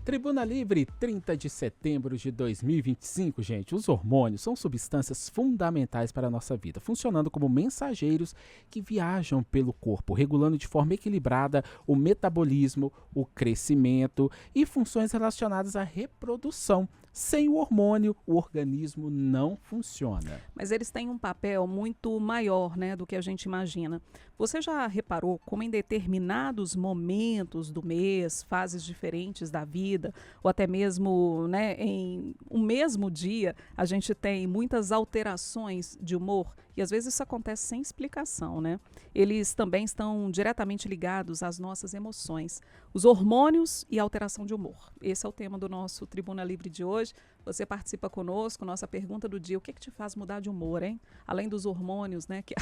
Tribuna Livre, 30 de setembro de 2025, gente. Os hormônios são substâncias fundamentais para a nossa vida, funcionando como mensageiros que viajam pelo corpo, regulando de forma equilibrada o metabolismo, o crescimento e funções relacionadas à reprodução. Sem o hormônio, o organismo não funciona. Mas eles têm um papel muito maior, né, do que a gente imagina. Você já reparou como em determinados momentos do mês, fases diferentes da vida, ou até mesmo, né, em um mesmo dia, a gente tem muitas alterações de humor? E às vezes isso acontece sem explicação, né? Eles também estão diretamente ligados às nossas emoções, os hormônios e a alteração de humor. Esse é o tema do nosso Tribuna Livre de hoje. Você participa conosco, nossa pergunta do dia: o que te faz mudar de humor, hein? Além dos hormônios, né, que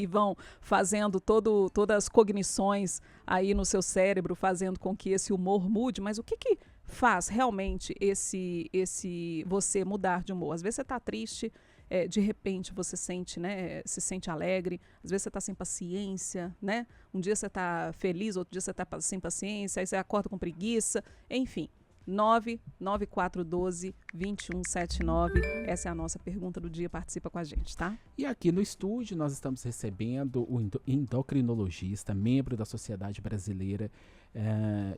vão fazendo todas as cognições aí no seu cérebro, fazendo com que esse humor mude, mas o que faz realmente esse você mudar de humor? Às vezes você está triste, de repente você sente, né, se sente alegre, às vezes você está sem paciência, né? Um dia você está feliz, outro dia você está sem paciência, aí você acorda com preguiça, enfim. 99412-2179. Essa é a nossa pergunta do dia. Participa com a gente, tá? E aqui no estúdio nós estamos recebendo o endocrinologista, membro da Sociedade Brasileira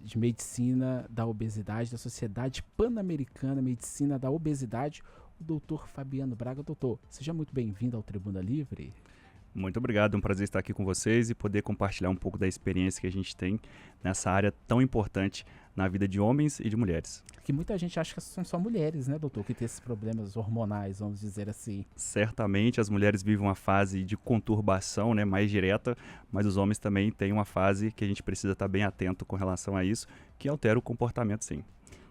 de Medicina da Obesidade, da Sociedade Pan-Americana Medicina da Obesidade, o doutor Fabiano Braga. Doutor, seja muito bem-vindo ao Tribuna Livre. Muito obrigado, é um prazer estar aqui com vocês e poder compartilhar um pouco da experiência que a gente tem nessa área tão importante na vida de homens e de mulheres. Que muita gente acha que são só mulheres, né, doutor, que tem esses problemas hormonais, vamos dizer assim. Certamente as mulheres vivem uma fase de conturbação, né, mais direta, mas os homens também têm uma fase que a gente precisa estar bem atento com relação a isso, que altera o comportamento, sim.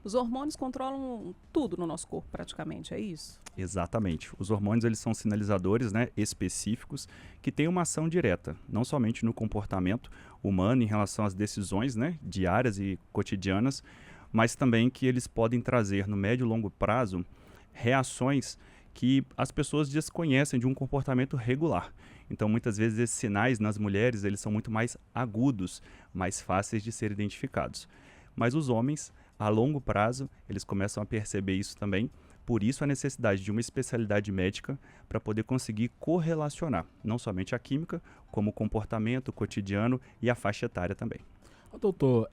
Os hormônios controlam tudo no nosso corpo, praticamente, é isso? Exatamente. Os hormônios, eles são sinalizadores, né, específicos que têm uma ação direta, não somente no comportamento humano em relação às decisões, né, diárias e cotidianas, mas também que eles podem trazer no médio e longo prazo reações que as pessoas desconhecem de um comportamento regular. Então, muitas vezes, esses sinais nas mulheres eles são muito mais agudos, mais fáceis de ser identificados. Mas os homens, a longo prazo, eles começam a perceber isso também. Por isso, a necessidade de uma especialidade médica para poder conseguir correlacionar não somente a química, como o comportamento o cotidiano e a faixa etária também. Doutor,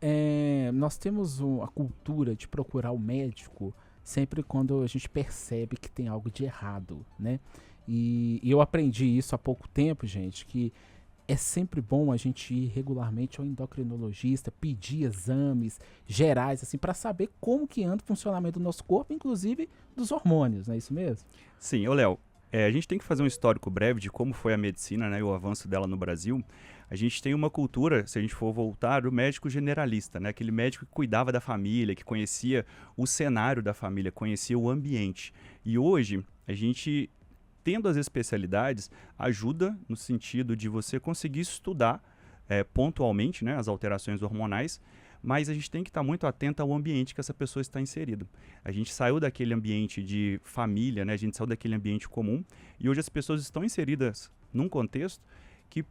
nós temos a cultura de procurar o médico sempre quando a gente percebe que tem algo de errado, né? E eu aprendi isso há pouco tempo, gente, que é sempre bom a gente ir regularmente ao endocrinologista, pedir exames gerais, assim, para saber como que anda o funcionamento do nosso corpo, inclusive dos hormônios, não é isso mesmo? Sim, Léo, a gente tem que fazer um histórico breve de como foi a medicina, né, e o avanço dela no Brasil. A gente tem uma cultura, se a gente for voltar, do médico generalista, né, aquele médico que cuidava da família, que conhecia o cenário da família, conhecia o ambiente. E hoje, a gente, tendo as especialidades, ajuda no sentido de você conseguir estudar pontualmente, né, as alterações hormonais, mas a gente tem que estar muito atento ao ambiente que essa pessoa está inserida. A gente saiu daquele ambiente de família, né, a gente saiu daquele ambiente comum, e hoje as pessoas estão inseridas num contexto que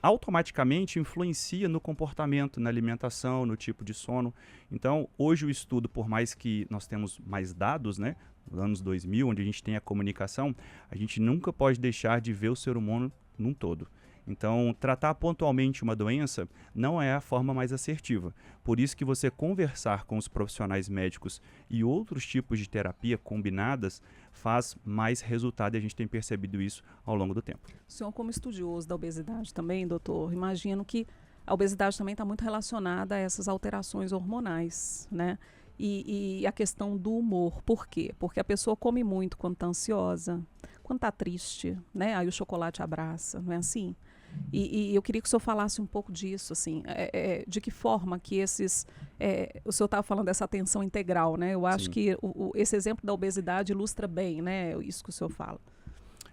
automaticamente influencia no comportamento, na alimentação, no tipo de sono. Então, hoje o estudo, por mais que nós temos mais dados, né, nos anos 2000, onde a gente tem a comunicação, a gente nunca pode deixar de ver o ser humano num todo. Então, tratar pontualmente uma doença não é a forma mais assertiva. Por isso que você conversar com os profissionais médicos e outros tipos de terapia combinadas faz mais resultado, e a gente tem percebido isso ao longo do tempo. O senhor, como estudioso da obesidade também, doutor, imagino que a obesidade também está muito relacionada a essas alterações hormonais, né? E a questão do humor. Por quê? Porque a pessoa come muito quando está ansiosa, quando está triste, né? Aí o chocolate abraça, não é assim? E eu queria que o senhor falasse um pouco disso, assim, de que forma que esses... o senhor estava falando dessa atenção integral, né? Eu acho Sim. que esse exemplo da obesidade ilustra bem, né, isso que o senhor fala.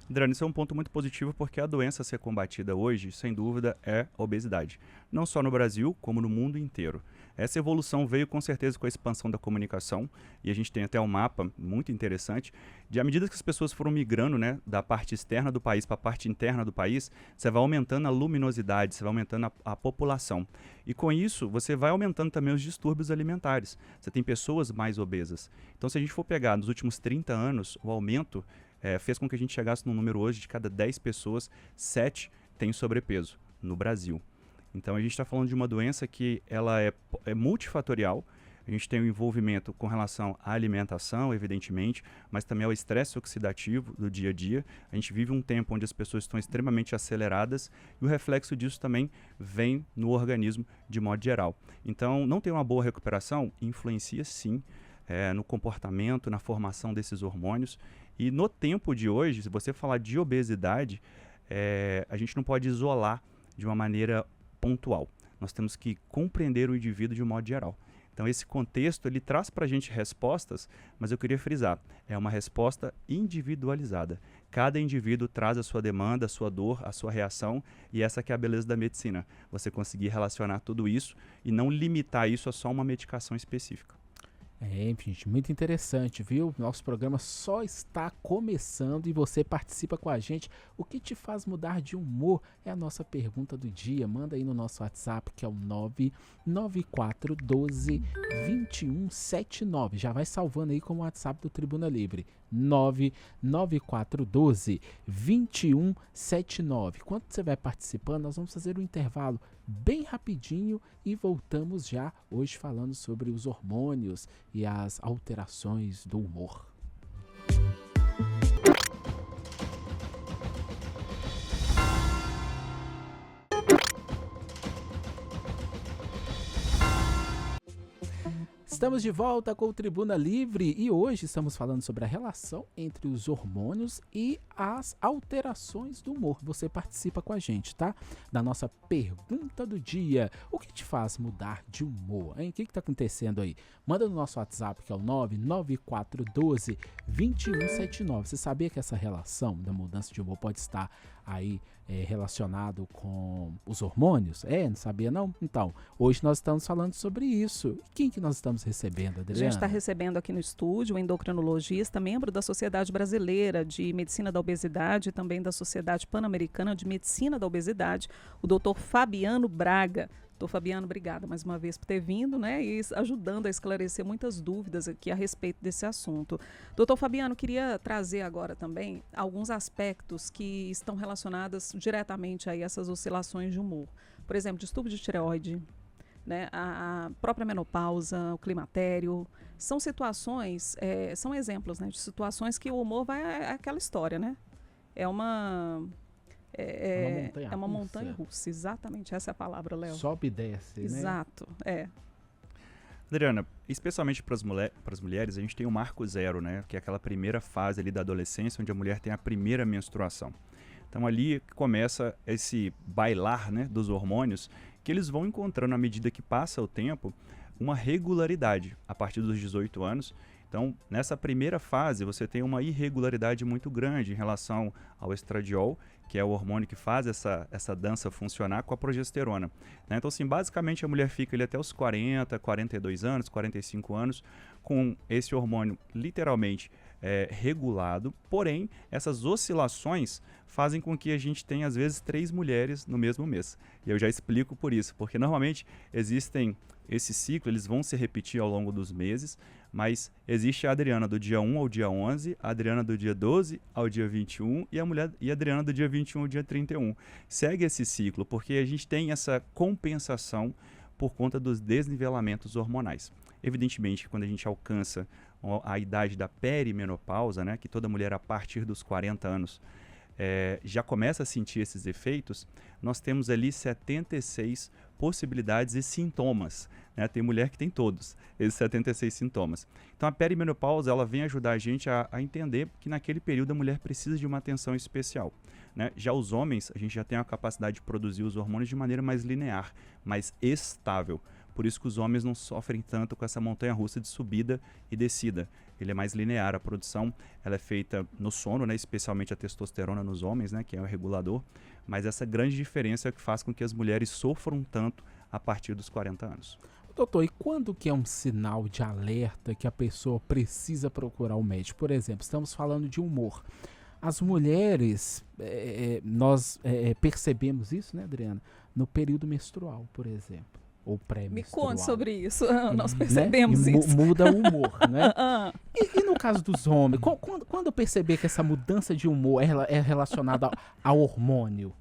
Adriano, isso é um ponto muito positivo porque a doença a ser combatida hoje, sem dúvida, é a obesidade. Não só no Brasil, como no mundo inteiro. Essa evolução veio com certeza com a expansão da comunicação, e a gente tem até um mapa muito interessante, de à medida que as pessoas foram migrando, né, da parte externa do país para a parte interna do país, você vai aumentando a luminosidade, você vai aumentando a população. E com isso, você vai aumentando também os distúrbios alimentares. Você tem pessoas mais obesas. Então, se a gente for pegar nos últimos 30 anos, o aumento fez com que a gente chegasse num número hoje de cada 10 pessoas, 7 têm sobrepeso no Brasil. Então a gente está falando de uma doença que ela é multifatorial. A gente tem um envolvimento com relação à alimentação, evidentemente, mas também ao estresse oxidativo do dia a dia. A gente vive um tempo onde as pessoas estão extremamente aceleradas e o reflexo disso também vem no organismo de modo geral. Então, não ter uma boa recuperação influencia sim no comportamento, na formação desses hormônios. E no tempo de hoje, se você falar de obesidade, a gente não pode isolar de uma maneira pontual. Nós temos que compreender o indivíduo de um modo geral. Então, esse contexto, ele traz para a gente respostas, mas eu queria frisar, é uma resposta individualizada. Cada indivíduo traz a sua demanda, a sua dor, a sua reação, e essa que é a beleza da medicina. Você conseguir relacionar tudo isso e não limitar isso a só uma medicação específica. Gente, muito interessante, viu? Nosso programa só está começando e você participa com a gente. O que te faz mudar de humor é a nossa pergunta do dia. Manda aí no nosso WhatsApp, que é o 99412-2179. Já vai salvando aí como o WhatsApp do Tribuna Livre. 99412-2179. Enquanto você vai participando, nós vamos fazer um intervalo bem rapidinho e voltamos já hoje falando sobre os hormônios e as alterações do humor. Estamos de volta com o Tribuna Livre e hoje estamos falando sobre a relação entre os hormônios e as alterações do humor. Você participa com a gente, tá? Da nossa pergunta do dia. O que te faz mudar de humor, hein? O que está acontecendo aí? Manda no nosso WhatsApp, que é o 99412-2179. Você sabia que essa relação da mudança de humor pode estar aí relacionado com os hormônios? Não sabia não? Então, hoje nós estamos falando sobre isso. E quem que nós estamos recebendo, Adriana? A gente está recebendo aqui no estúdio um endocrinologista, membro da Sociedade Brasileira de Medicina da Obesidade e também da Sociedade Pan-Americana de Medicina da Obesidade, o Dr. Fabiano Braga. Doutor Fabiano, obrigada mais uma vez por ter vindo, né, e ajudando a esclarecer muitas dúvidas aqui a respeito desse assunto. Doutor Fabiano, queria trazer agora também alguns aspectos que estão relacionados diretamente a essas oscilações de humor. Por exemplo, distúrbio de tireoide, né, a própria menopausa, o climatério, são situações, são exemplos, né, de situações que o humor vai aquela história, né? É uma montanha russa, exatamente, essa é a palavra, Léo. Sobe e desce, exato, né? Adriana, especialmente para as mulheres, a gente tem o marco zero, né? Que é aquela primeira fase ali da adolescência, onde a mulher tem a primeira menstruação. Então ali começa esse bailar, né, dos hormônios, que eles vão encontrando, à medida que passa o tempo, uma regularidade a partir dos 18 anos. Então, nessa primeira fase, você tem uma irregularidade muito grande em relação ao estradiol, que é o hormônio que faz essa dança funcionar, com a progesterona, né? Então, assim, basicamente a mulher fica ali até os 40, 42 anos, 45 anos, com esse hormônio literalmente regulado, porém, essas oscilações fazem com que a gente tenha, às vezes, 3 mulheres no mesmo mês. E eu já explico por isso, porque normalmente existem esse ciclo, eles vão se repetir ao longo dos meses, mas existe a Adriana do dia 1 ao dia 11, a Adriana do dia 12 ao dia 21 e a Adriana do dia 21 ao dia 31. Segue esse ciclo, porque a gente tem essa compensação por conta dos desnivelamentos hormonais. Evidentemente, quando a gente alcança a idade da perimenopausa, né, que toda mulher a partir dos 40 anos já começa a sentir esses efeitos, nós temos ali 76 possibilidades e sintomas, né? Tem mulher que tem todos esses 76 sintomas. Então a perimenopausa, ela vem ajudar a gente a entender que naquele período a mulher precisa de uma atenção especial, né? Já os homens, a gente já tem a capacidade de produzir os hormônios de maneira mais linear, mais estável. Por isso que os homens não sofrem tanto com essa montanha-russa de subida e descida. Ele é mais linear. A produção ela é feita no sono, né, especialmente a testosterona nos homens, né, que é o regulador. Mas essa grande diferença é que faz com que as mulheres sofram tanto a partir dos 40 anos. Doutor, e quando que é um sinal de alerta que a pessoa precisa procurar o médico? Por exemplo, estamos falando de humor. As mulheres, nós percebemos isso, né, Adriana? No período menstrual, por exemplo, ou pré-menstrual. Me conte sobre isso, nós Né? percebemos E isso. muda o humor, né? E no caso dos homens, quando perceber que essa mudança de humor é relacionada ao hormônio?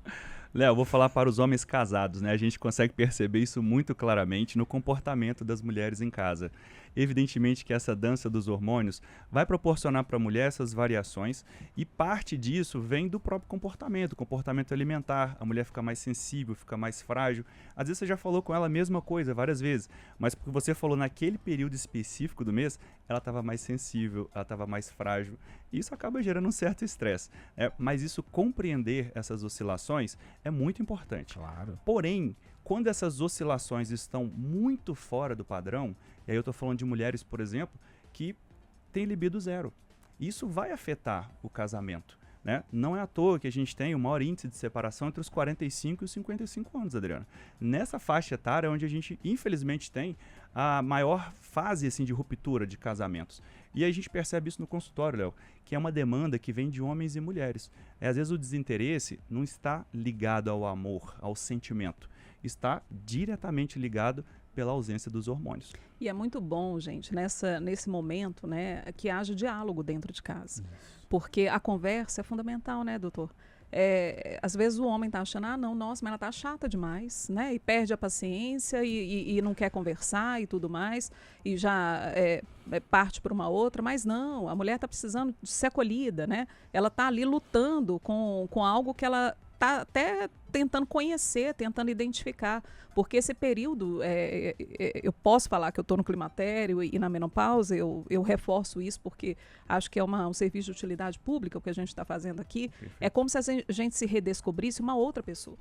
Léo, eu vou falar para os homens casados, né? A gente consegue perceber isso muito claramente no comportamento das mulheres em casa. Evidentemente que essa dança dos hormônios vai proporcionar para a mulher essas variações e parte disso vem do próprio comportamento alimentar. A mulher fica mais sensível, fica mais frágil. Às vezes você já falou com ela a mesma coisa várias vezes, mas porque você falou naquele período específico do mês, ela estava mais sensível, ela estava mais frágil. E isso acaba gerando um certo estresse. Mas isso, compreender essas oscilações é muito importante. Claro. Porém, quando essas oscilações estão muito fora do padrão, e aí eu estou falando de mulheres, por exemplo, que têm libido zero. Isso vai afetar o casamento, né? Não é à toa que a gente tem o maior índice de separação entre os 45 e os 55 anos, Adriana. Nessa faixa etária é onde a gente, infelizmente, tem a maior fase assim, de ruptura de casamentos. E aí a gente percebe isso no consultório, Léo, que é uma demanda que vem de homens e mulheres. Às vezes o desinteresse não está ligado ao amor, ao sentimento. Está diretamente ligado pela ausência dos hormônios. E é muito bom, gente, nesse momento, né, que haja diálogo dentro de casa. Porque a conversa é fundamental, né, doutor? Às vezes o homem está achando, não, nossa, mas ela está chata demais, né? E perde a paciência e não quer conversar e tudo mais, e já parte para uma outra, mas não, a mulher está precisando de ser acolhida, né? Ela está ali lutando com algo que ela está até tentando conhecer, tentando identificar, porque esse período, eu posso falar que eu estou no climatério e na menopausa, eu reforço isso porque acho que é um serviço de utilidade pública o que a gente está fazendo aqui. Perfeito. É como se a gente se redescobrisse uma outra pessoa.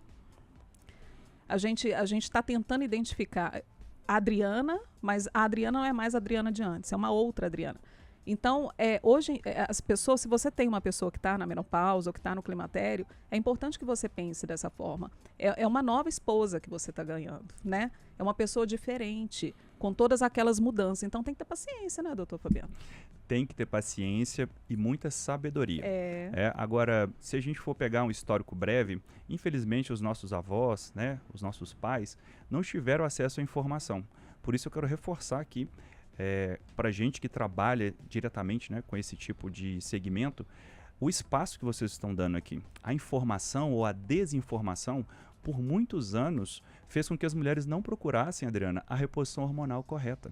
A gente está tentando identificar a Adriana, mas a Adriana não é mais a Adriana de antes, é uma outra Adriana. Então, hoje, as pessoas, se você tem uma pessoa que está na menopausa ou que está no climatério, é importante que você pense dessa forma. É uma nova esposa que você está ganhando, né? É uma pessoa diferente, com todas aquelas mudanças. Então, tem que ter paciência, né, doutor Fabiano? Tem que ter paciência e muita sabedoria. Agora, se a gente for pegar um histórico breve, infelizmente os nossos avós, né, os nossos pais, não tiveram acesso à informação. Por isso eu quero reforçar aqui, para gente que trabalha diretamente, né, com esse tipo de segmento, o espaço que vocês estão dando aqui. A informação ou a desinformação, por muitos anos, fez com que as mulheres não procurassem, Adriana, a reposição hormonal correta.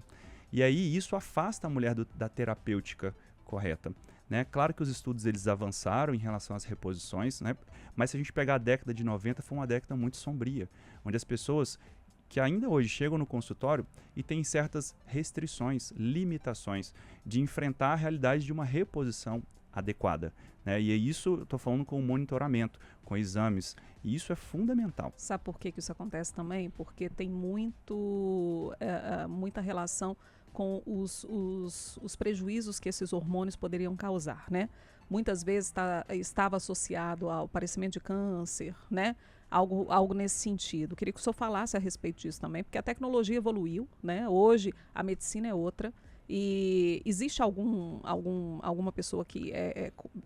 E aí isso afasta a mulher da terapêutica correta. Né? Claro que os estudos eles avançaram em relação às reposições, né? Mas se a gente pegar a década de 90, foi uma década muito sombria, onde as pessoas que ainda hoje chegam no consultório e têm certas restrições, limitações de enfrentar a realidade de uma reposição adequada. Né? E é isso, eu estou falando com o monitoramento, com exames, e isso é fundamental. Sabe por que isso acontece também? Porque tem muita relação com os prejuízos que esses hormônios poderiam causar, né? Muitas vezes estava associado ao aparecimento de câncer, né? Algo nesse sentido. Queria que o senhor falasse a respeito disso também, porque a tecnologia evoluiu, né? Hoje a medicina é outra. E existe alguma pessoa que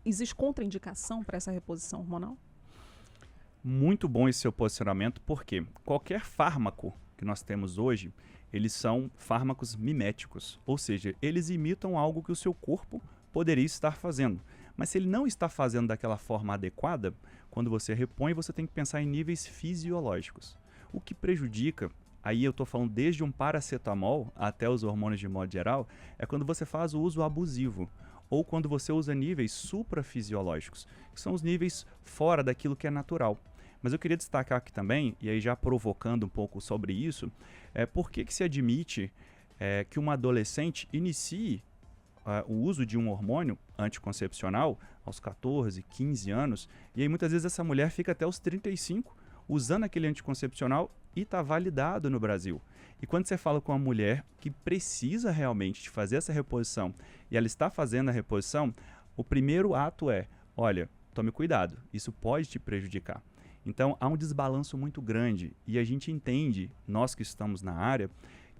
existe contraindicação para essa reposição hormonal? Muito bom esse seu posicionamento, porque qualquer fármaco que nós temos hoje, eles são fármacos miméticos, ou seja, eles imitam algo que o seu corpo poderia estar fazendo. Mas se ele não está fazendo daquela forma adequada, quando você repõe, você tem que pensar em níveis fisiológicos. O que prejudica, aí eu estou falando desde um paracetamol até os hormônios de modo geral, é quando você faz o uso abusivo, ou quando você usa níveis suprafisiológicos, que são os níveis fora daquilo que é natural. Mas eu queria destacar aqui também, e aí já provocando um pouco sobre isso, por que se admite que uma adolescente inicie o uso de um hormônio anticoncepcional aos 14, 15 anos, e aí muitas vezes essa mulher fica até os 35 usando aquele anticoncepcional e está validado no Brasil. E quando você fala com uma mulher que precisa realmente de fazer essa reposição e ela está fazendo a reposição, o primeiro ato é, olha, tome cuidado, isso pode te prejudicar. Então, há um desbalanço muito grande e a gente entende, nós que estamos na área,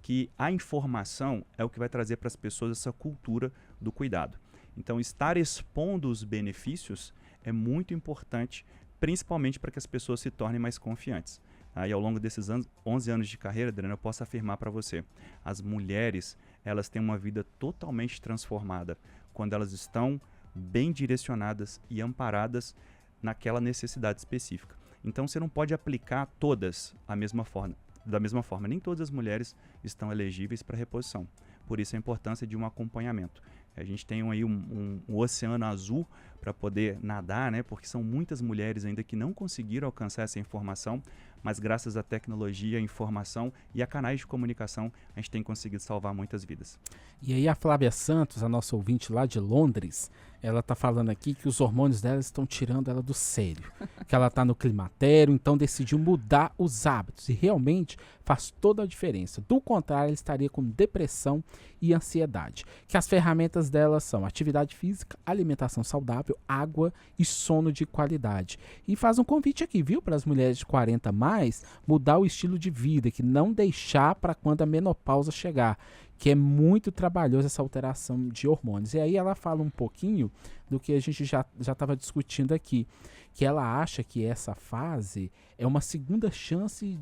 que a informação é o que vai trazer para as pessoas essa cultura do cuidado. Então, estar expondo os benefícios é muito importante, principalmente para que as pessoas se tornem mais confiantes. E ao longo desses 11 anos de carreira, Adriana, eu posso afirmar para você, as mulheres, elas têm uma vida totalmente transformada quando elas estão bem direcionadas e amparadas naquela necessidade específica. Então, você não pode aplicar todas da mesma forma. Nem todas as mulheres estão elegíveis para reposição. Por isso a importância de um acompanhamento. A gente tem aí um oceano azul para poder nadar, né? Porque são muitas mulheres ainda que não conseguiram alcançar essa informação, mas graças à tecnologia, à informação e a canais de comunicação, a gente tem conseguido salvar muitas vidas. E aí a Flávia Santos, a nossa ouvinte lá de Londres, ela tá falando aqui que os hormônios dela estão tirando ela do sério, que ela tá no climatério, então decidiu mudar os hábitos e realmente faz toda a diferença. Do contrário, ela estaria com depressão e ansiedade. Que as ferramentas dela são atividade física, alimentação saudável, água e sono de qualidade. E faz um convite aqui, viu, para as mulheres de 40 mais mudar o estilo de vida, que não deixar para quando a menopausa chegar, que é muito trabalhoso essa alteração de hormônios. E aí ela fala um pouquinho do que a gente já estava discutindo aqui, que ela acha que essa fase é uma segunda chance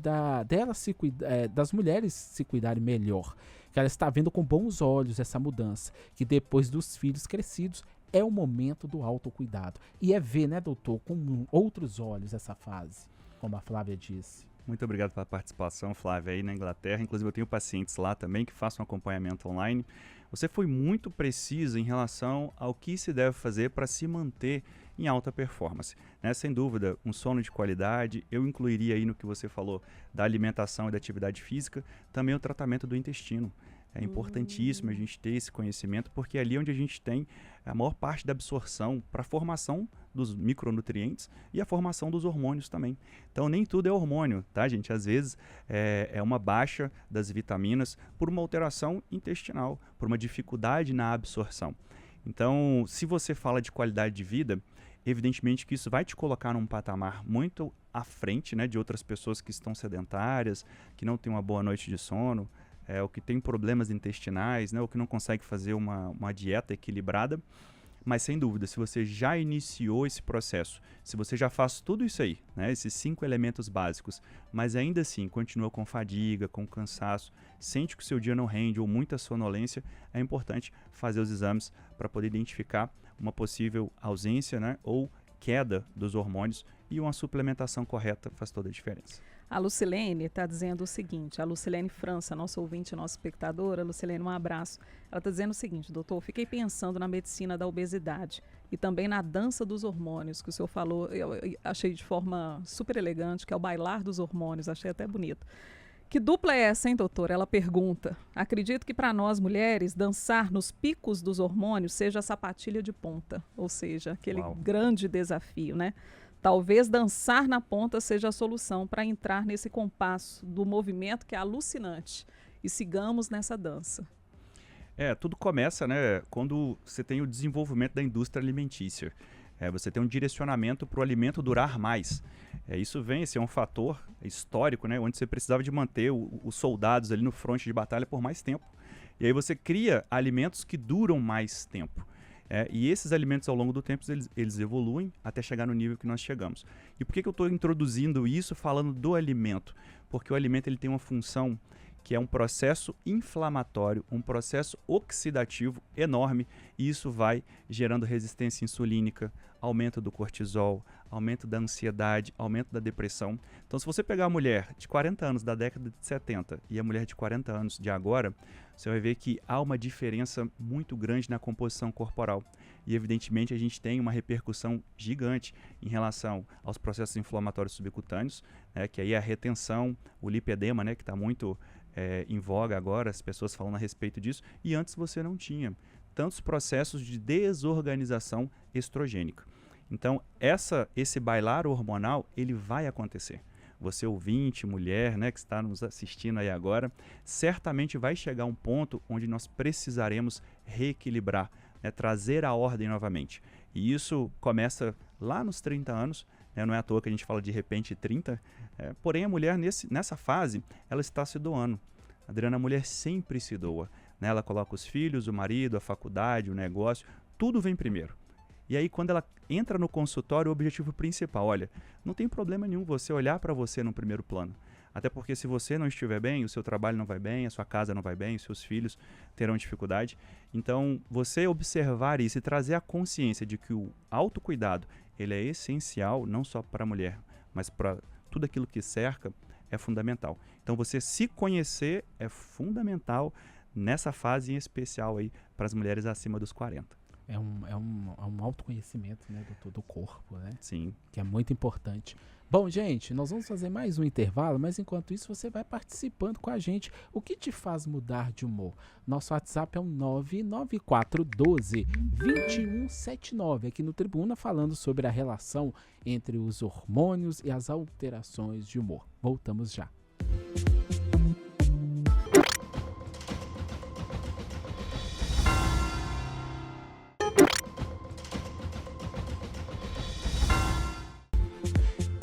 das mulheres se cuidarem melhor, que ela está vendo com bons olhos essa mudança, que depois dos filhos crescidos é o momento do autocuidado. E é ver, né, doutor, com outros olhos essa fase, como a Flávia disse. Muito obrigado pela participação, Flávia, aí na Inglaterra. Inclusive, eu tenho pacientes lá também que façam acompanhamento online. Você foi muito precisa em relação ao que se deve fazer para se manter em alta performance, né? Sem dúvida, um sono de qualidade. Eu incluiria aí no que você falou da alimentação e da atividade física, também o tratamento do intestino. É importantíssimo a gente ter esse conhecimento, porque é ali onde a gente tem a maior parte da absorção para a formação dos micronutrientes e a formação dos hormônios também. Então, nem tudo é hormônio, tá, gente? Às vezes é uma baixa das vitaminas por uma alteração intestinal, por uma dificuldade na absorção. Então, se você fala de qualidade de vida, evidentemente que isso vai te colocar num patamar muito à frente, né, de outras pessoas que estão sedentárias, que não têm uma boa noite de sono, ou que tem problemas intestinais, né, ou que não consegue fazer uma dieta equilibrada. Mas, sem dúvida, se você já iniciou esse processo, se você já faz tudo isso aí, né, esses 5 elementos básicos, mas ainda assim continua com fadiga, com cansaço, sente que o seu dia não rende ou muita sonolência, é importante fazer os exames para poder identificar uma possível ausência, né, ou queda dos hormônios, e uma suplementação correta faz toda a diferença. A Lucilene está dizendo o seguinte, a Lucilene França, nossa ouvinte, nossa espectadora, Lucilene, um abraço. Ela está dizendo o seguinte, doutor, fiquei pensando na medicina da obesidade e também na dança dos hormônios, que o senhor falou, eu achei de forma super elegante, que é o bailar dos hormônios, achei até bonito. Que dupla é essa, hein, doutor? Ela pergunta. Acredito que para nós mulheres, dançar nos picos dos hormônios seja a sapatilha de ponta, ou seja, aquele grande desafio, né? Talvez dançar na ponta seja a solução para entrar nesse compasso do movimento que é alucinante. E sigamos nessa dança. Tudo começa, né, quando você tem o desenvolvimento da indústria alimentícia. Você tem um direcionamento para o alimento durar mais. Isso vem, esse é um fator histórico, né, onde você precisava de manter os soldados ali no fronte de batalha por mais tempo. E aí você cria alimentos que duram mais tempo. E esses alimentos, ao longo do tempo, eles evoluem até chegar no nível que nós chegamos. E por que eu estou introduzindo isso falando do alimento? Porque o alimento ele tem uma função que é um processo inflamatório, um processo oxidativo enorme, e isso vai gerando resistência insulínica, aumento do cortisol, aumento da ansiedade, aumento da depressão. Então, se você pegar a mulher de 40 anos da década de 70 e a mulher de 40 anos de agora, você vai ver que há uma diferença muito grande na composição corporal. E, evidentemente, a gente tem uma repercussão gigante em relação aos processos inflamatórios subcutâneos, né, que aí é a retenção, o lipedema, né, que está muito em voga agora, as pessoas falando a respeito disso, e antes você não tinha tantos processos de desorganização estrogênica. Então, esse bailar hormonal, ele vai acontecer. você ouvinte, mulher, né, que está nos assistindo aí agora, certamente vai chegar um ponto onde nós precisaremos reequilibrar, né, trazer a ordem novamente. E isso começa lá nos 30 anos, né, não é à toa que a gente fala de repente 30, porém a mulher nessa fase, ela está se doando. Adriana, a mulher sempre se doa, né? Ela coloca os filhos, o marido, a faculdade, o negócio, tudo vem primeiro. E aí quando ela entra no consultório, o objetivo principal, olha, não tem problema nenhum você olhar para você no primeiro plano. Até porque se você não estiver bem, o seu trabalho não vai bem, a sua casa não vai bem, os seus filhos terão dificuldade. Então, você observar isso e trazer a consciência de que o autocuidado, ele é essencial não só para a mulher, mas para tudo aquilo que cerca, é fundamental. Então, você se conhecer é fundamental nessa fase em especial aí para as mulheres acima dos 40. É um autoconhecimento, né, do corpo, né? Sim. Que é muito importante. Bom, gente, nós vamos fazer mais um intervalo, mas enquanto isso você vai participando com a gente. O que te faz mudar de humor? Nosso WhatsApp é o 99412-2179, aqui no Tribuna, falando sobre a relação entre os hormônios e as alterações de humor. Voltamos já.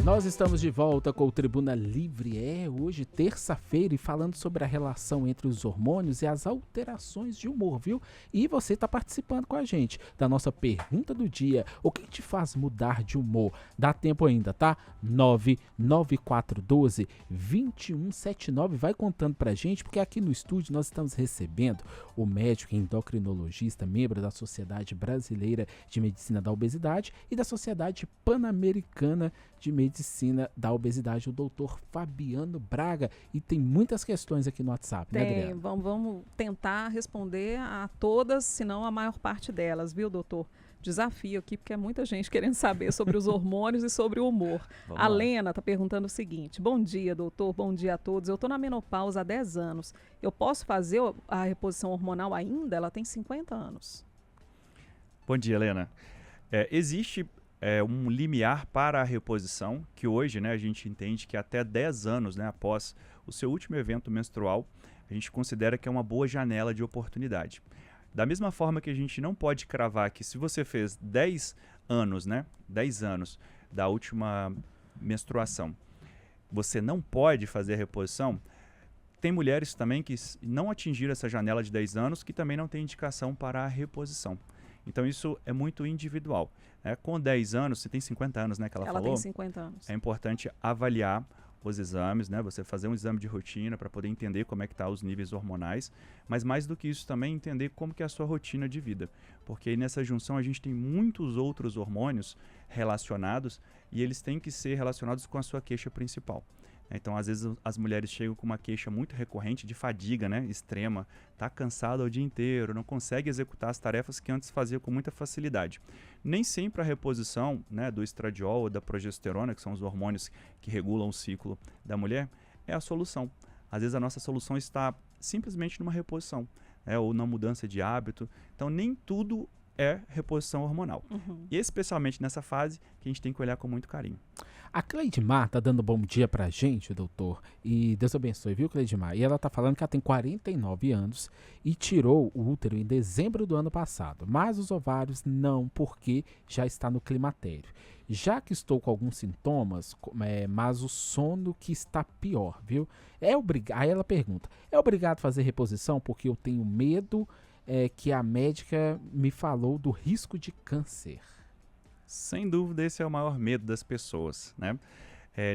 Nós estamos de volta com o Tribuna Livre, hoje terça-feira, e falando sobre a relação entre os hormônios e as alterações de humor, viu? E você está participando com a gente da nossa pergunta do dia: o que te faz mudar de humor? Dá tempo ainda, tá? 99412-2179, vai contando pra gente, porque aqui no estúdio nós estamos recebendo o médico endocrinologista, membro da Sociedade Brasileira de Medicina da Obesidade e da Sociedade Pan-Americana de Medicina da Obesidade, o doutor Fabiano Braga. E tem muitas questões aqui no WhatsApp, né, Adriana? Vamos tentar responder a todas, se não a maior parte delas, viu, doutor? Desafio aqui, porque é muita gente querendo saber sobre os hormônios e sobre o humor. A Lena está perguntando o seguinte: bom dia, doutor, bom dia a todos. Eu estou na menopausa há 10 anos. Eu posso fazer a reposição hormonal ainda? Ela tem 50 anos. Bom dia, Helena. Existe um limiar para a reposição, que hoje, né, a gente entende que até 10 anos, né, após o seu último evento menstrual, a gente considera que é uma boa janela de oportunidade. Da mesma forma que a gente não pode cravar que se você fez 10 anos, né, 10 anos da última menstruação, você não pode fazer a reposição, tem mulheres também que não atingiram essa janela de 10 anos que também não tem indicação para a reposição. Então isso é muito individual. Com 10 anos, você tem 50 anos, né, que ela falou? Ela tem 50 anos. É importante avaliar os exames, né, você fazer um exame de rotina para poder entender como é que tá os níveis hormonais, mas mais do que isso também entender como que é a sua rotina de vida. Porque aí nessa junção a gente tem muitos outros hormônios relacionados e eles têm que ser relacionados com a sua queixa principal. Então, às vezes, as mulheres chegam com uma queixa muito recorrente de fadiga, né, extrema, está cansada o dia inteiro, não consegue executar as tarefas que antes fazia com muita facilidade. Nem sempre a reposição, né, do estradiol ou da progesterona, que são os hormônios que regulam o ciclo da mulher, é a solução. Às vezes, a nossa solução está simplesmente numa reposição, ou na mudança de hábito. Então, nem tudo é reposição hormonal. E especialmente nessa fase que a gente tem que olhar com muito carinho. A Cleidmar tá dando bom dia pra gente, doutor, e Deus abençoe, viu, Cleidmar? E ela tá falando que ela tem 49 anos e tirou o útero em dezembro do ano passado, mas os ovários não, porque já está no climatério. Já que estou com alguns sintomas, mas o sono que está pior, viu? Aí ela pergunta: é obrigado a fazer reposição porque eu tenho medo que a médica me falou do risco de câncer? Sem dúvida, esse é o maior medo das pessoas, né?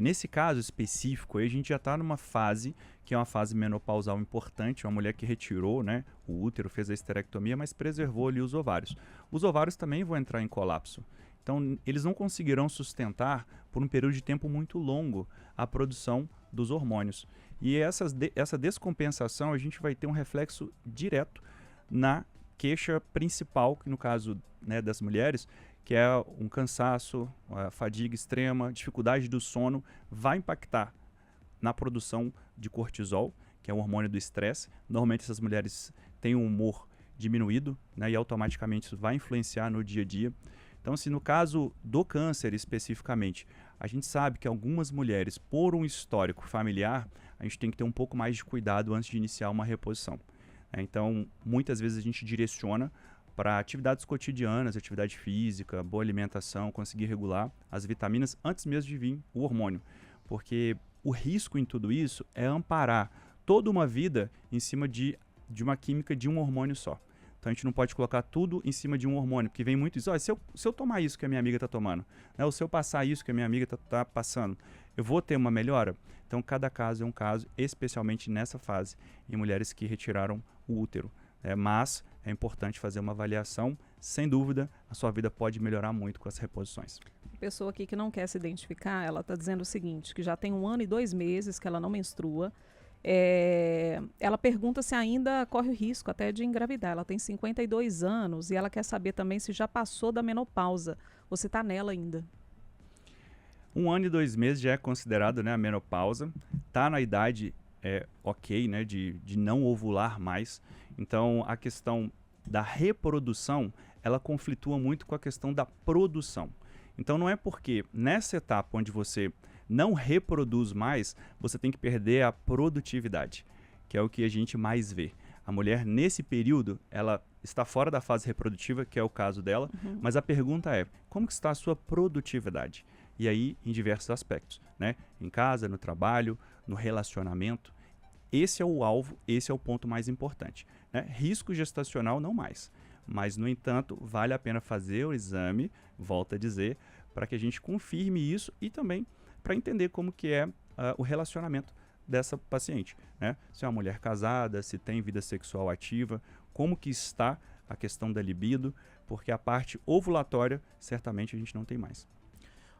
Nesse caso específico, aí, a gente já está numa fase que é uma fase menopausal importante, uma mulher que retirou, né, o útero, fez a esterectomia, mas preservou ali os ovários. Os ovários também vão entrar em colapso. Então, eles não conseguirão sustentar por um período de tempo muito longo a produção dos hormônios. E essa descompensação, a gente vai ter um reflexo direto na queixa principal, que no caso, né, das mulheres, que é um cansaço, a fadiga extrema, dificuldade do sono, vai impactar na produção de cortisol, que é o hormônio do estresse. Normalmente essas mulheres têm um humor diminuído, né, e automaticamente isso vai influenciar no dia a dia. Então, se no caso do câncer especificamente, A gente sabe que algumas mulheres, por um histórico familiar, a gente tem que ter um pouco mais de cuidado antes de iniciar uma reposição. Então, muitas vezes a gente direciona para atividades cotidianas, atividade física, boa alimentação, conseguir regular as vitaminas antes mesmo de vir o hormônio. Porque o risco em tudo isso é amparar toda uma vida em cima de uma química de um hormônio só. Então a gente não pode colocar tudo em cima de um hormônio, porque vem muito isso, se eu tomar isso que a minha amiga está tomando, né, ou se eu passar isso que a minha amiga está passando, eu vou ter uma melhora? Então cada caso é um caso, especialmente nessa fase, em mulheres que retiraram o útero. Mas é importante fazer uma avaliação, sem dúvida, a sua vida pode melhorar muito com as reposições. Pessoa aqui que não quer se identificar, ela está dizendo o seguinte, que já tem 1 ano e 2 meses que ela não menstrua. Ela pergunta se ainda corre o risco até de engravidar. Ela tem 52 anos e ela quer saber também se já passou da menopausa ou se está nela ainda. 1 ano e 2 meses já é considerado, né, a menopausa. Está na idade ok, né, de não ovular mais. Então a questão da reprodução, ela conflitua muito com a questão da produção. Então não é porque nessa etapa onde você não reproduz mais, você tem que perder a produtividade, que é o que a gente mais vê. A mulher, nesse período, ela está fora da fase reprodutiva, que é o caso dela, mas a pergunta é, como que está a sua produtividade? E aí, em diversos aspectos, né? Em casa, no trabalho, no relacionamento. Esse é o alvo, esse é o ponto mais importante, né? Risco gestacional, não mais. Mas, no entanto, vale a pena fazer o exame, volto a dizer, para que a gente confirme isso e também para entender como que é o relacionamento dessa paciente, né? Se é uma mulher casada, se tem vida sexual ativa, como que está a questão da libido, porque a parte ovulatória, certamente a gente não tem mais.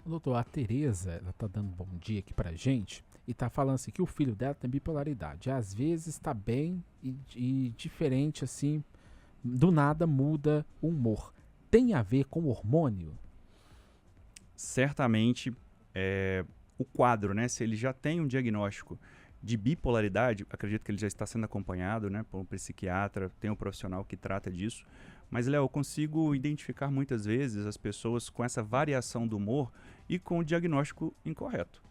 Doutor, a Tereza, ela tá dando bom dia aqui pra gente e tá falando assim que o filho dela tem bipolaridade. Às vezes tá bem e diferente assim, do nada muda o humor. Tem a ver com hormônio? Certamente, o quadro, né, se ele já tem um diagnóstico de bipolaridade, acredito que ele já está sendo acompanhado, né, por um psiquiatra, tem um profissional que trata disso. Mas, Léo, eu consigo identificar muitas vezes as pessoas com essa variação do humor e com o diagnóstico incorreto,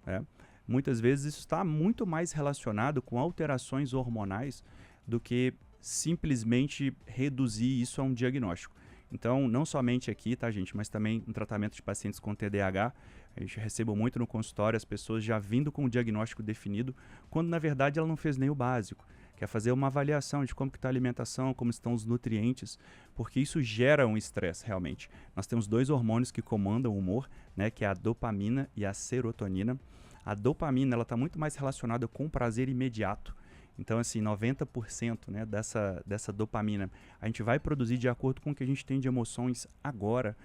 né? Muitas vezes isso está muito mais relacionado com alterações hormonais do que simplesmente reduzir isso a um diagnóstico. Então, não somente aqui, tá, gente, mas também no tratamento de pacientes com TDAH, a gente recebe muito no consultório as pessoas já vindo com o diagnóstico definido, quando na verdade ela não fez nem o básico. Quer fazer uma avaliação de como está a alimentação, como estão os nutrientes, porque isso gera um estresse realmente. Nós temos 2 hormônios que comandam o humor, né, que é a dopamina e a serotonina. A dopamina está muito mais relacionada com o prazer imediato. Então, assim, 90%, né, dessa dopamina a gente vai produzir de acordo com o que a gente tem de emoções agora.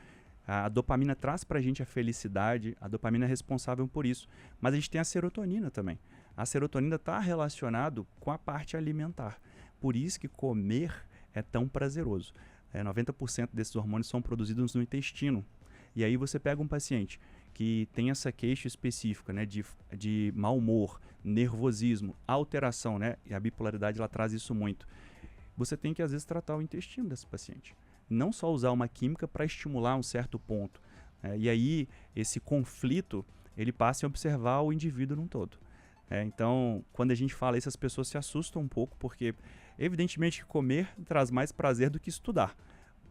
A dopamina traz para a gente a felicidade, a dopamina é responsável por isso. Mas a gente tem a serotonina também. A serotonina está relacionado com a parte alimentar. Por isso que comer é tão prazeroso. 90% desses hormônios são produzidos no intestino. E aí você pega um paciente que tem essa queixa específica, né, de mau humor, nervosismo, alteração, né, e a bipolaridade ela traz isso muito. Você tem que às vezes tratar o intestino desse paciente. Não só usar uma química para estimular um certo ponto. E aí esse conflito ele passa a observar o indivíduo num todo. Então, quando a gente fala isso, as pessoas se assustam um pouco, porque evidentemente que comer traz mais prazer do que estudar.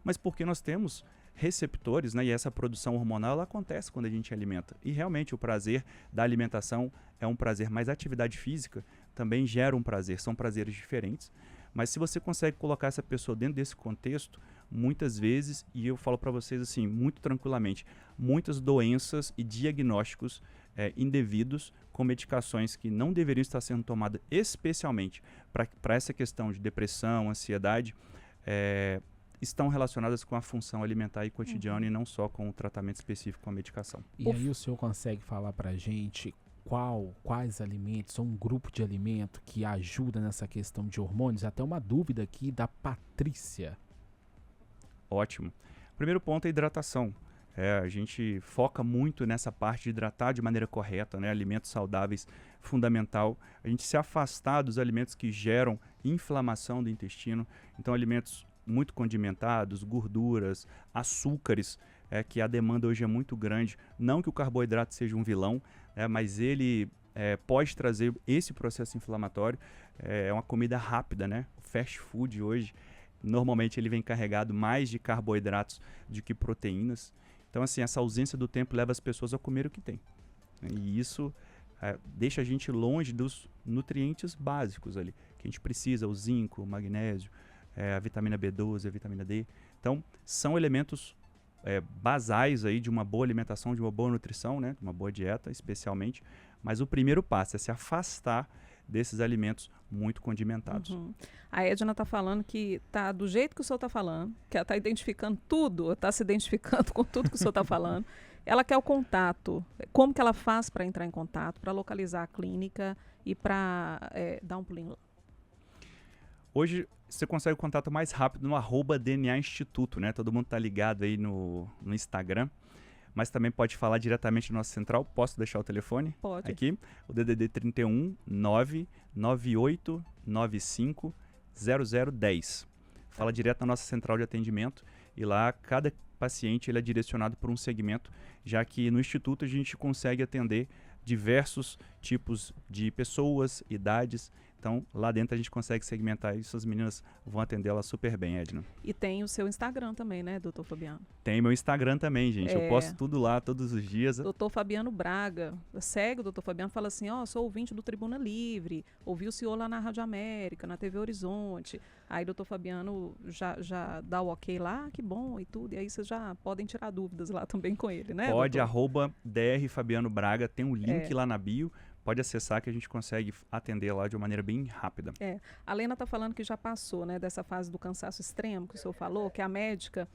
Mas porque nós temos receptores, né, e essa produção hormonal ela acontece quando a gente alimenta. E realmente o prazer da alimentação é um prazer, mas a atividade física também gera um prazer, são prazeres diferentes. Mas se você consegue colocar essa pessoa dentro desse contexto, muitas vezes, e eu falo para vocês assim, muito tranquilamente, muitas doenças e diagnósticos indevidos com medicações que não deveriam estar sendo tomadas especialmente para essa questão de depressão, ansiedade, estão relacionadas com a função alimentar e cotidiana e não só com o tratamento específico com a medicação. E aí o senhor consegue falar para a gente quais alimentos ou um grupo de alimento que ajuda nessa questão de hormônios? Até uma dúvida aqui da Patrícia. Ótimo. O primeiro ponto é a hidratação. A gente foca muito nessa parte de hidratar de maneira correta, né? Alimentos saudáveis, fundamental. A gente se afastar dos alimentos que geram inflamação do intestino. Então, alimentos muito condimentados, gorduras, açúcares, é que a demanda hoje é muito grande. Não que o carboidrato seja um vilão, mas ele pode trazer esse processo inflamatório. É uma comida rápida, né? O fast food hoje, normalmente ele vem carregado mais de carboidratos do que proteínas. Então, assim, essa ausência do tempo leva as pessoas a comer o que tem. E isso deixa a gente longe dos nutrientes básicos ali, que a gente precisa, o zinco, o magnésio, a vitamina B12, a vitamina D. Então, são elementos basais aí de uma boa alimentação, de uma boa nutrição, né? De uma boa dieta, especialmente. Mas o primeiro passo é se afastar desses alimentos muito condimentados. Uhum. A Edna está falando que tá do jeito que o senhor está falando, que ela está identificando tudo, está se identificando com tudo que o senhor está falando. Ela quer o contato. Como que ela faz para entrar em contato, para localizar a clínica e para dar um pulinho lá? Hoje você consegue o contato mais rápido no @DNA Instituto, né? Todo mundo está ligado aí no Instagram, mas também pode falar diretamente na nossa central. Posso deixar o telefone? Pode. Aqui, o DDD 31 998 95 0010. Fala direto na nossa central de atendimento e lá cada paciente ele é direcionado por um segmento, já que no Instituto a gente consegue atender diversos tipos de pessoas, idades. Então, lá dentro a gente consegue segmentar isso, as meninas vão atender ela super bem, Edna. E tem o seu Instagram também, né, doutor Fabiano? Tem meu Instagram também, gente. Eu posto tudo lá todos os dias. Doutor Fabiano Braga. Segue o doutor Fabiano, fala assim, sou ouvinte do Tribuna Livre, ouvi o senhor lá na Rádio América, na TV Horizonte. Aí doutor Fabiano já dá o ok lá, que bom e tudo. E aí vocês já podem tirar dúvidas lá também com ele, né, Pode, doutor? @DR Fabiano Braga, tem um link lá na bio. Pode acessar que a gente consegue atender lá de uma maneira bem rápida. A Lena está falando que já passou, né, dessa fase do cansaço extremo que o senhor falou, que a médica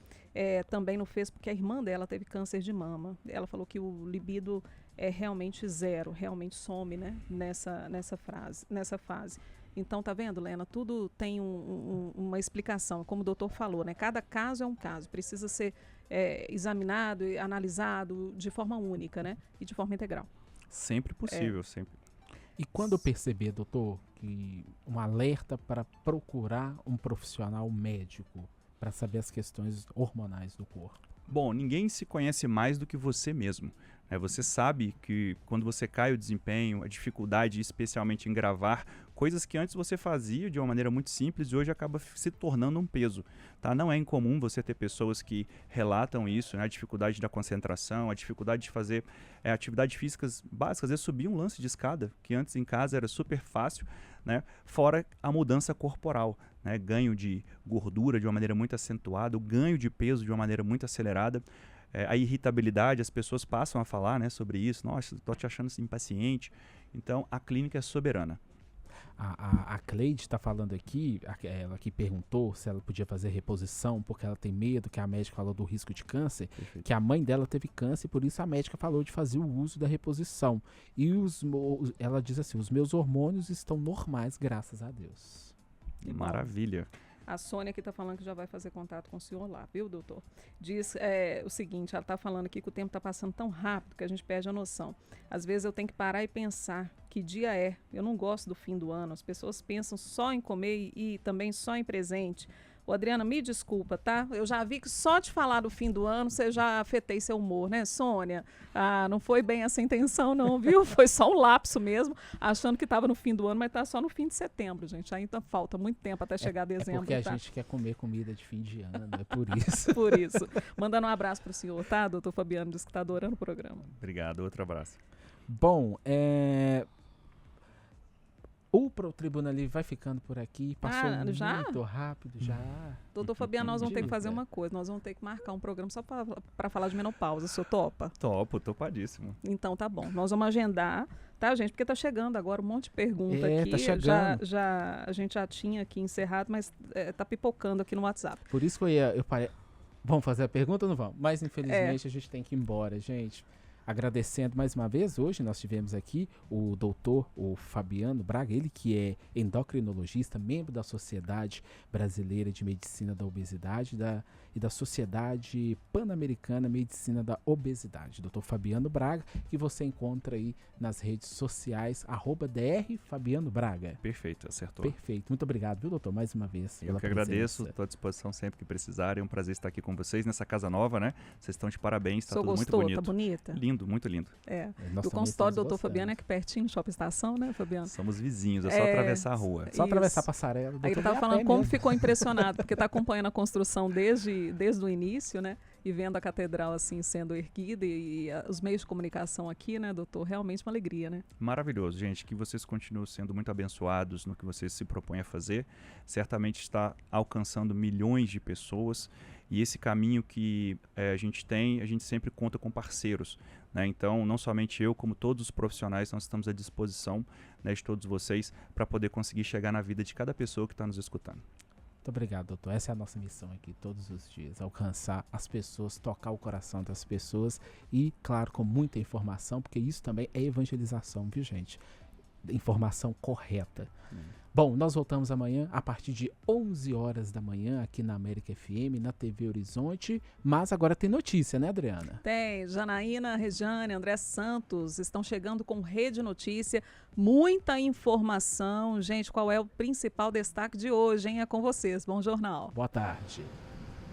também não fez porque a irmã dela teve câncer de mama. Ela falou que o libido é realmente zero, realmente some, né, nessa fase. Então, tá vendo, Lena? Tudo tem uma explicação, como o doutor falou, né? Cada caso é um caso, precisa ser examinado e analisado de forma única, né? E de forma integral. Sempre possível, sempre. E quando perceber, doutor, que um alerta para procurar um profissional médico para saber as questões hormonais do corpo? Bom, ninguém se conhece mais do que você mesmo. Você sabe que quando você cai o desempenho, a dificuldade, especialmente em gravar, coisas que antes você fazia de uma maneira muito simples e hoje acaba se tornando um peso. Tá? Não é incomum você ter pessoas que relatam isso, né? A dificuldade da concentração, a dificuldade de fazer atividades físicas básicas, às vezes subir um lance de escada, que antes em casa era super fácil, né? Fora a mudança corporal, né? Ganho de gordura de uma maneira muito acentuada, o ganho de peso de uma maneira muito acelerada. A irritabilidade, as pessoas passam a falar, né, sobre isso. Nossa, estou te achando assim, impaciente. Então, a clínica é soberana. A Cleide está falando aqui, ela que perguntou se ela podia fazer reposição porque ela tem medo, que a médica falou do risco de câncer, Perfeito. que a mãe dela teve câncer, por isso a médica falou de fazer o uso da reposição. E ela diz assim, os meus hormônios estão normais, graças a Deus. Maravilha. A Sônia aqui está falando que já vai fazer contato com o senhor lá, viu, doutor? Diz o seguinte, ela está falando aqui que o tempo está passando tão rápido que a gente perde a noção. Às vezes eu tenho que parar e pensar que dia é. Eu não gosto do fim do ano. As pessoas pensam só em comer e também só em presente. Ô, Adriana, me desculpa, tá? Eu já vi que só de falar do fim do ano você já afetei seu humor, né, Sônia? Não foi bem essa intenção não, viu? Foi só um lapso mesmo, achando que estava no fim do ano, mas tá só no fim de setembro, gente. Ainda falta muito tempo até chegar dezembro. É porque a gente quer comer comida de fim de ano, é por isso. Por isso. Mandando um abraço pro senhor, tá? Doutor Fabiano disse que tá adorando o programa. Obrigado, outro abraço. Bom, o Tribuna Livre vai ficando por aqui. Passou muito rápido já. Doutor Fabiano, nós vamos ter que fazer uma coisa. Nós vamos ter que marcar um programa só para falar de menopausa. O senhor topa? Topadíssimo. Então tá bom. Nós vamos agendar, tá, gente? Porque tá chegando agora um monte de pergunta aqui. Tá chegando. A gente já tinha aqui encerrado, mas tá pipocando aqui no WhatsApp. Por isso que eu parei. Vamos fazer a pergunta ou não vamos? Mas infelizmente a gente tem que ir embora, gente. agradecendo mais uma vez, hoje nós tivemos aqui o doutor, o Fabiano Braga, ele que é endocrinologista, membro da Sociedade Brasileira de Medicina da Obesidade e da Sociedade Pan-Americana Medicina da Obesidade. Doutor Fabiano Braga, que você encontra aí nas redes sociais, @Dr. Fabiano Braga. Perfeito, acertou. Perfeito. Muito obrigado, viu, doutor, mais uma vez. Eu que agradeço, estou à disposição sempre que precisarem. É um prazer estar aqui com vocês nessa casa nova, né? Vocês estão de parabéns, está tudo muito bonito. Tá bonita? Lindo, muito lindo. O consultório do doutor Fabiano é aqui pertinho, no Shopping Estação, né, Fabiano? Somos vizinhos, é só atravessar a rua. Só atravessar a passarela. Aí ele estava falando como ficou impressionado, porque está acompanhando a construção desde o início, né? E vendo a catedral assim sendo erguida e os meios de comunicação aqui, né, doutor? Realmente uma alegria, né? Maravilhoso, gente. Que vocês continuem sendo muito abençoados no que vocês se propõem a fazer. Certamente está alcançando milhões de pessoas. E esse caminho que a gente tem, a gente sempre conta com parceiros, né? Então, não somente eu, como todos os profissionais, nós estamos à disposição, né, de todos vocês para poder conseguir chegar na vida de cada pessoa que está nos escutando. Muito obrigado, doutor. Essa é a nossa missão aqui todos os dias, alcançar as pessoas, tocar o coração das pessoas e, claro, com muita informação, porque isso também é evangelização, viu, gente? Informação correta. Bom, nós voltamos amanhã a partir de 11 horas da manhã aqui na América FM, na TV Horizonte, mas agora tem notícia, né, Adriana? Tem, Janaína, Rejane, André Santos estão chegando com Rede Notícia, muita informação. Gente, qual é o principal destaque de hoje, hein? É com vocês, bom jornal. Boa tarde.